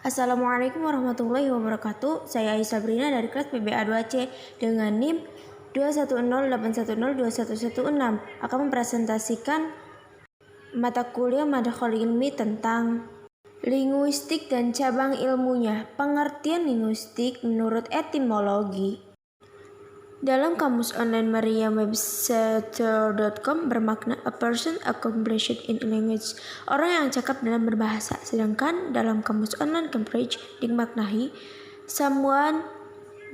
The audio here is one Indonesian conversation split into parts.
Assalamualaikum warahmatullahi wabarakatuh. Saya Aisyah Sabrina dari kelas PBA 2C dengan NIM 21081021116 akan mempresentasikan mata kuliah Madkhal Ilmi tentang linguistik dan cabang ilmunya. Pengertian linguistik menurut etimologi. Dalam kamus online Merriam-Webster.com bermakna a person accomplished in language, orang yang cakap dalam berbahasa. Sedangkan dalam kamus online Cambridge dimaknai someone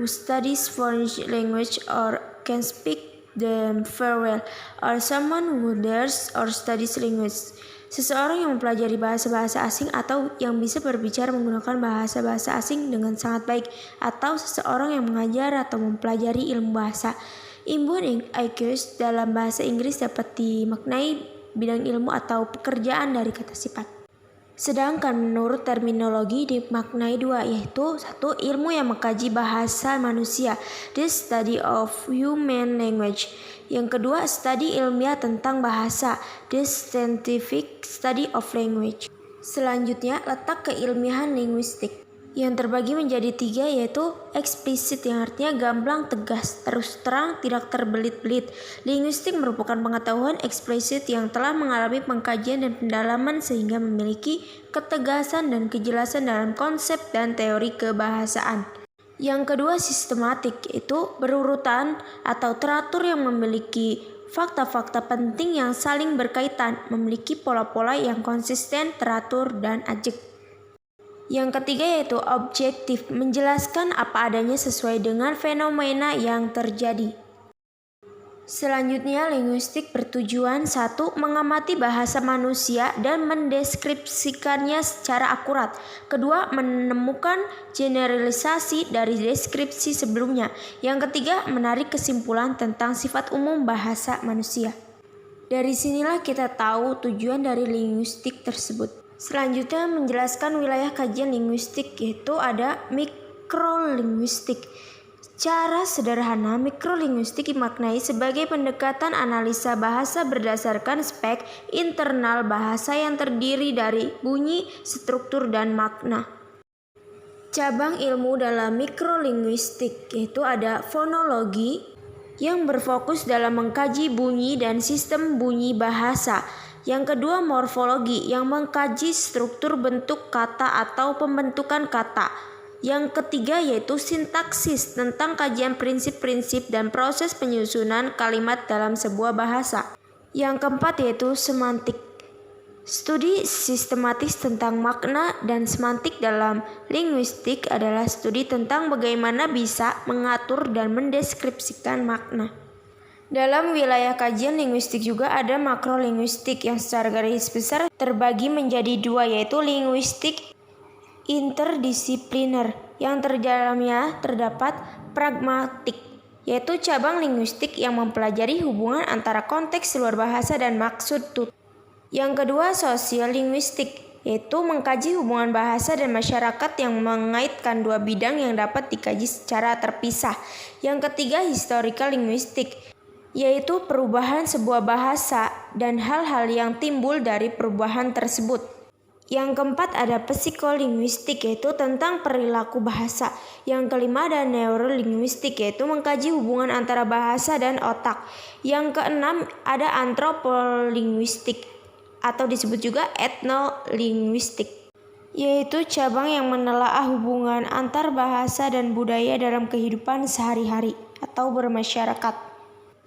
who studies foreign language or can speak them very well, or someone who dares or studies language. Seseorang yang mempelajari bahasa-bahasa asing atau yang bisa berbicara menggunakan bahasa-bahasa asing dengan sangat baik, atau seseorang yang mengajar atau mempelajari ilmu bahasa. Imbuhan IQs dalam bahasa Inggris dapat dimaknai bidang ilmu atau pekerjaan dari kata sifat. Sedangkan menurut terminologi dimaknai dua, yaitu satu, ilmu yang mengkaji bahasa manusia, the study of human language. Yang kedua, studi ilmiah tentang bahasa, the scientific study of language. Selanjutnya, letak keilmiahan linguistik yang terbagi menjadi tiga, yaitu eksplisit yang artinya gamblang, tegas, terus terang, tidak terbelit-belit. Linguistik merupakan pengetahuan eksplisit yang telah mengalami pengkajian dan pendalaman sehingga memiliki ketegasan dan kejelasan dalam konsep dan teori kebahasaan. Yang kedua, sistematik, yaitu berurutan atau teratur yang memiliki fakta-fakta penting yang saling berkaitan, memiliki pola-pola yang konsisten, teratur, dan ajek. Yang ketiga yaitu objektif, menjelaskan apa adanya sesuai dengan fenomena yang terjadi. Selanjutnya, linguistik bertujuan satu, mengamati bahasa manusia dan mendeskripsikannya secara akurat. Kedua, menemukan generalisasi dari deskripsi sebelumnya. Yang ketiga, menarik kesimpulan tentang sifat umum bahasa manusia. Dari sinilah kita tahu tujuan dari linguistik tersebut. Selanjutnya menjelaskan wilayah kajian linguistik, yaitu ada mikrolinguistik. Secara sederhana, mikrolinguistik dimaknai sebagai pendekatan analisa bahasa berdasarkan aspek internal bahasa yang terdiri dari bunyi, struktur, dan makna. Cabang ilmu dalam mikrolinguistik yaitu ada fonologi yang berfokus dalam mengkaji bunyi dan sistem bunyi bahasa. Yang kedua, morfologi yang mengkaji struktur bentuk kata atau pembentukan kata. Yang ketiga yaitu sintaksis tentang kajian prinsip-prinsip dan proses penyusunan kalimat dalam sebuah bahasa. Yang keempat yaitu semantik. Studi sistematis tentang makna dan semantik dalam linguistik adalah studi tentang bagaimana bisa mengatur dan mendeskripsikan makna. Dalam wilayah kajian linguistik juga ada makrolinguistik yang secara garis besar terbagi menjadi dua, yaitu linguistik interdisipliner yang terdalamnya terdapat pragmatik, yaitu cabang linguistik yang mempelajari hubungan antara konteks luar bahasa dan maksud tutur. Yang kedua, sosial linguistik, yaitu mengkaji hubungan bahasa dan masyarakat yang mengaitkan dua bidang yang dapat dikaji secara terpisah. Yang ketiga, historical linguistik, yaitu perubahan sebuah bahasa dan hal-hal yang timbul dari perubahan tersebut. Yang keempat ada psikolinguistik, yaitu tentang perilaku bahasa. Yang kelima ada neurolinguistik, yaitu mengkaji hubungan antara bahasa dan otak. Yang keenam ada antropolinguistik atau disebut juga etnolinguistik, yaitu cabang yang menelaah hubungan antar bahasa dan budaya dalam kehidupan sehari-hari atau bermasyarakat.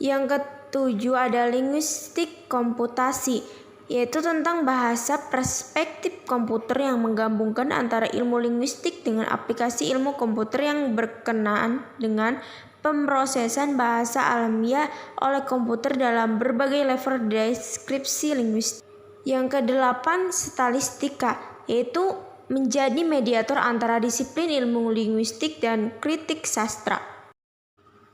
Yang ketujuh ada linguistik komputasi, yaitu tentang bahasa perspektif komputer yang menggabungkan antara ilmu linguistik dengan aplikasi ilmu komputer yang berkenaan dengan pemrosesan bahasa alamiah oleh komputer dalam berbagai level deskripsi linguistik. Yang kedelapan statistika, yaitu menjadi mediator antara disiplin ilmu linguistik dan kritik sastra.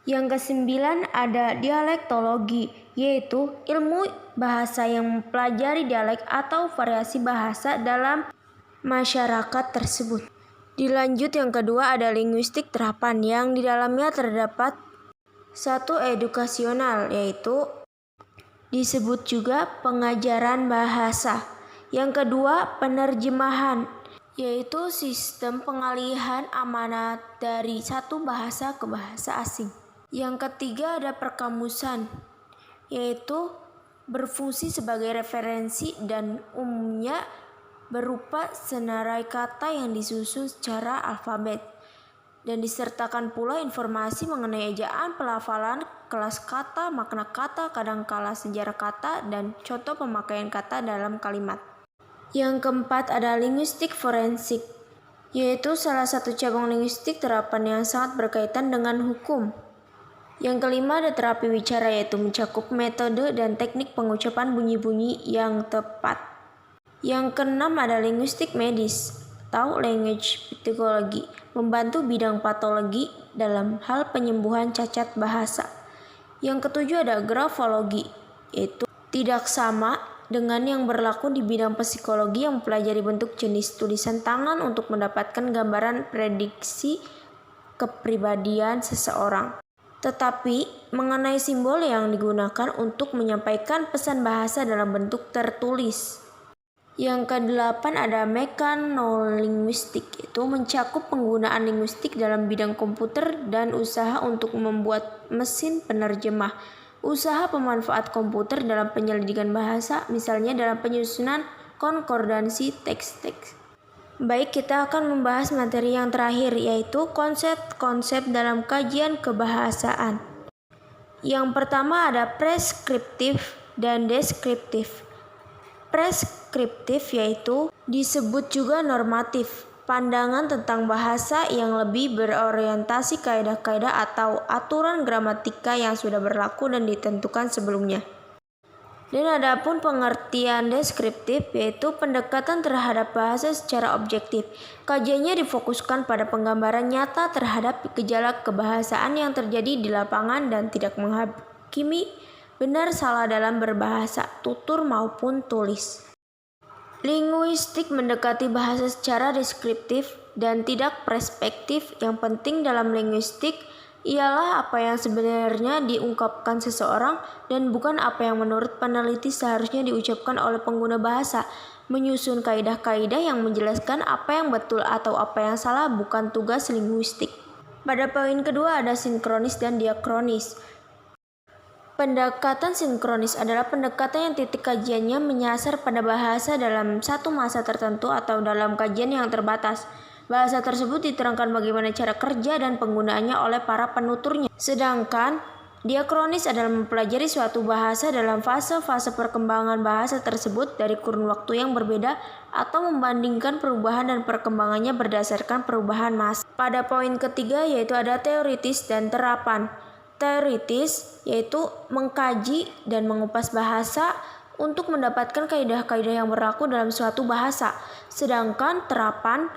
Yang kesembilan ada dialektologi, yaitu ilmu bahasa yang mempelajari dialek atau variasi bahasa dalam masyarakat tersebut. Dilanjut yang kedua ada linguistik terapan yang di dalamnya terdapat satu edukasional, yaitu disebut juga pengajaran bahasa. Yang kedua penerjemahan, yaitu sistem pengalihan amanat dari satu bahasa ke bahasa asing. Yang ketiga ada perkamusan, yaitu berfungsi sebagai referensi dan umumnya berupa senarai kata yang disusun secara alfabet dan disertakan pula informasi mengenai ejaan, pelafalan, kelas kata, makna kata, kadangkala sejarah kata, dan contoh pemakaian kata dalam kalimat. Yang keempat ada linguistik forensik, yaitu salah satu cabang linguistik terapan yang sangat berkaitan dengan hukum. Yang kelima ada terapi wicara, yaitu mencakup metode dan teknik pengucapan bunyi-bunyi yang tepat. Yang keenam ada linguistik medis atau language pathology, membantu bidang patologi dalam hal penyembuhan cacat bahasa. Yang ketujuh ada grafologi, yaitu tidak sama dengan yang berlaku di bidang psikologi yang mempelajari bentuk jenis tulisan tangan untuk mendapatkan gambaran prediksi kepribadian seseorang, tetapi mengenai simbol yang digunakan untuk menyampaikan pesan bahasa dalam bentuk tertulis. Yang kedelapan ada mekanolinguistik, yaitu mencakup penggunaan linguistik dalam bidang komputer dan usaha untuk membuat mesin penerjemah. Usaha pemanfaat komputer dalam penyelidikan bahasa, misalnya dalam penyusunan konkordansi teks-teks. Baik, kita akan membahas materi yang terakhir, yaitu konsep-konsep dalam kajian kebahasaan. Yang pertama ada preskriptif dan deskriptif. Preskriptif yaitu disebut juga normatif, pandangan tentang bahasa yang lebih berorientasi kaidah-kaidah atau aturan gramatika yang sudah berlaku dan ditentukan sebelumnya. Dan adapun pengertian deskriptif yaitu pendekatan terhadap bahasa secara objektif. Kajiannya difokuskan pada penggambaran nyata terhadap gejala kebahasaan yang terjadi di lapangan dan tidak menghakimi benar salah dalam berbahasa, tutur maupun tulis. Linguistik mendekati bahasa secara deskriptif dan tidak perspektif. Yang penting dalam linguistik ialah apa yang sebenarnya diungkapkan seseorang dan bukan apa yang menurut peneliti seharusnya diucapkan oleh pengguna bahasa. Menyusun kaidah-kaidah yang menjelaskan apa yang betul atau apa yang salah bukan tugas linguistik. Pada poin kedua ada sinkronis dan diakronis. Pendekatan sinkronis adalah pendekatan yang titik kajiannya menyasar pada bahasa dalam satu masa tertentu atau dalam kajian yang terbatas. Bahasa tersebut diterangkan bagaimana cara kerja dan penggunaannya oleh para penuturnya. Sedangkan diakronis adalah mempelajari suatu bahasa dalam fase-fase perkembangan bahasa tersebut dari kurun waktu yang berbeda atau membandingkan perubahan dan perkembangannya berdasarkan perubahan masa. Pada poin ketiga yaitu ada teoritis dan terapan. Teoritis yaitu mengkaji dan mengupas bahasa untuk mendapatkan kaidah-kaidah yang berlaku dalam suatu bahasa. Sedangkan terapan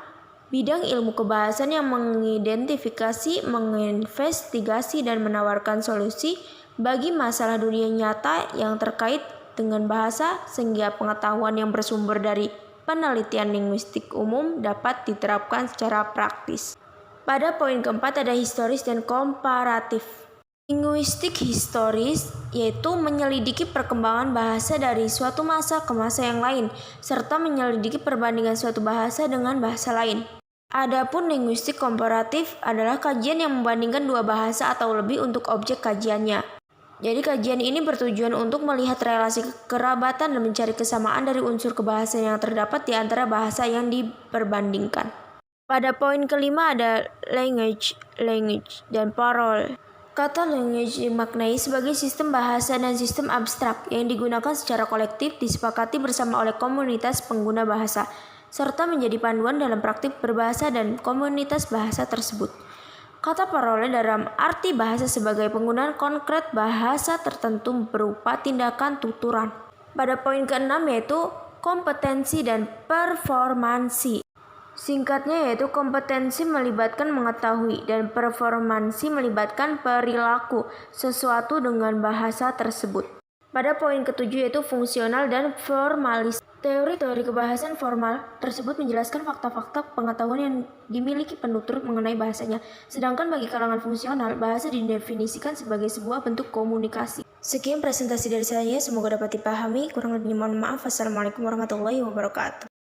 bidang ilmu kebahasaan yang mengidentifikasi, menginvestigasi, dan menawarkan solusi bagi masalah dunia nyata yang terkait dengan bahasa sehingga pengetahuan yang bersumber dari penelitian linguistik umum dapat diterapkan secara praktis. Pada poin keempat ada historis dan komparatif. Linguistik historis yaitu menyelidiki perkembangan bahasa dari suatu masa ke masa yang lain, serta menyelidiki perbandingan suatu bahasa dengan bahasa lain. Adapun linguistik komparatif adalah kajian yang membandingkan dua bahasa atau lebih untuk objek kajiannya. Jadi kajian ini bertujuan untuk melihat relasi kekerabatan dan mencari kesamaan dari unsur kebahasaan yang terdapat di antara bahasa yang diperbandingkan. Pada poin kelima ada language, dan parole. Kata language dimaknai sebagai sistem bahasa dan sistem abstrak yang digunakan secara kolektif, disepakati bersama oleh komunitas pengguna bahasa, serta menjadi panduan dalam praktik berbahasa dan komunitas bahasa tersebut. Kata parole dalam arti bahasa sebagai penggunaan konkret bahasa tertentu berupa tindakan tuturan. Pada poin keenam yaitu kompetensi dan performansi. Singkatnya yaitu kompetensi melibatkan mengetahui dan performansi melibatkan perilaku sesuatu dengan bahasa tersebut. Pada poin ketujuh yaitu fungsional dan formalis. Teori-teori kebahasaan formal tersebut menjelaskan fakta-fakta pengetahuan yang dimiliki penutur mengenai bahasanya. Sedangkan bagi kalangan fungsional, bahasa didefinisikan sebagai sebuah bentuk komunikasi. Sekian presentasi dari saya, semoga dapat dipahami. Kurang lebihnya mohon maaf. Wassalamualaikum warahmatullahi wabarakatuh.